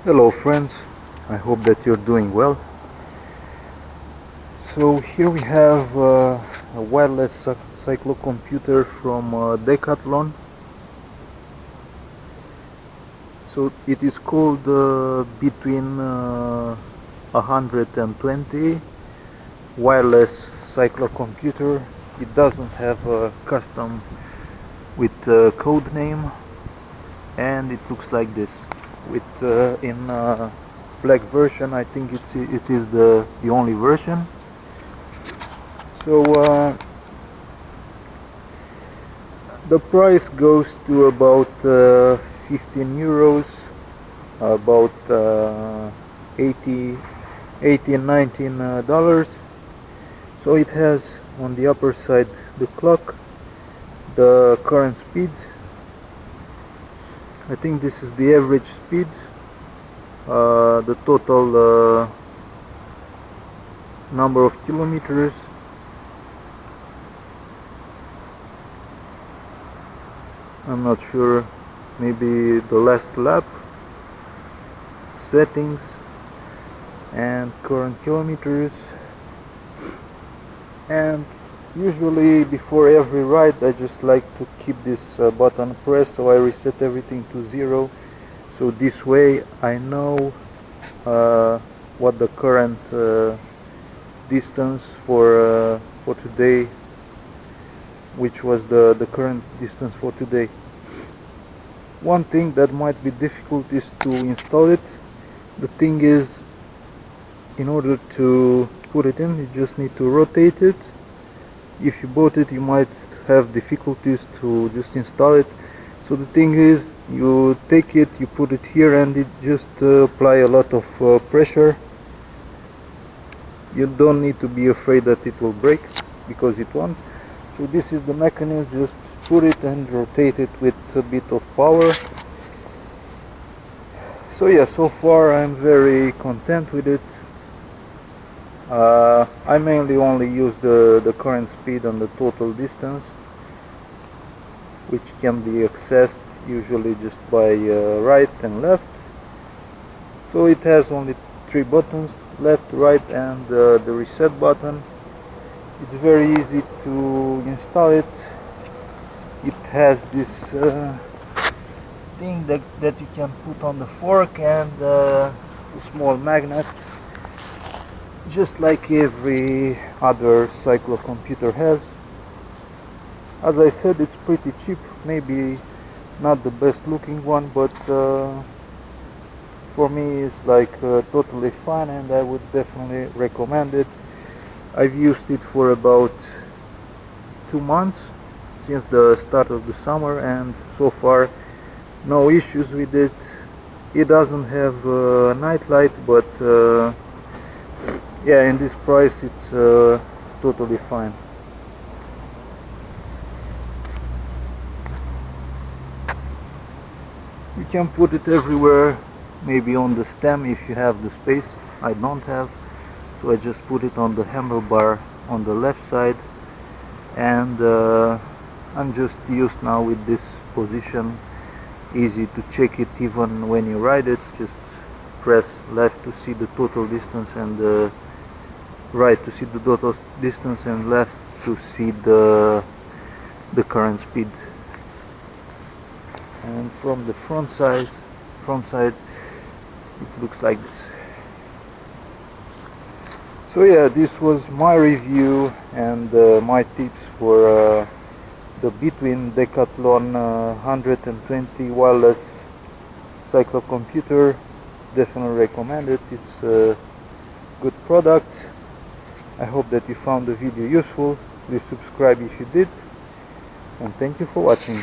Hello friends, I hope that you're doing well. So here we have a wireless cyclocomputer from Decathlon. So it is called Btwin 120 wireless cyclocomputer. It doesn't have a custom with code name, and it looks like this with in black version. I think it is the only version. So the price goes to about 15 euros, about 80 and 19 dollars. So it has on the upper side the clock, the current speed. I think this is the average speed, the total number of kilometers, I'm not sure, maybe the last lap, settings, and current kilometers. And usually before every ride I just like to keep this button pressed, so I reset everything to 0, so this way I know what the current distance for today, which was the current distance for today. One thing that might be difficult is to install it. The thing is, in order to put it in, you just need to rotate it. If you bought it, you might have difficulties to just install it. So the thing is, you take it, you put it here, and it just apply a lot of pressure. You don't need to be afraid that it will break, because it won't. So this is the mechanism, just put it and rotate it with a bit of power. So yeah, so far I'm very content with it. I mainly only use the current speed and the total distance, which can be accessed usually just by right and left. So it has only 3 buttons, left, right, and the reset button. It's very easy to install it. It has this thing that you can put on the fork, and a small magnet, just like every other cyclocomputer has. As I said, it's pretty cheap, maybe not the best looking one, but for me it's like totally fine, and I would definitely recommend it. I've used it for about 2 months, since the start of the summer, and so far no issues with it. It doesn't have night light, but yeah, in this price it's totally fine. You can put it everywhere, maybe on the stem if you have the space. I don't have, so I just put it on the handlebar on the left side, and I'm just used now with this position. Easy to check it even when you ride it. Just press left to see the total distance, and right to see the total distance, and left to see the current speed. And from the front side it looks like this. So yeah, this was my review and my tips for the Btwin Decathlon 120 wireless cyclocomputer. Definitely recommend it. It's a good product. I hope that you found the video useful. Please subscribe if you did, and thank you for watching.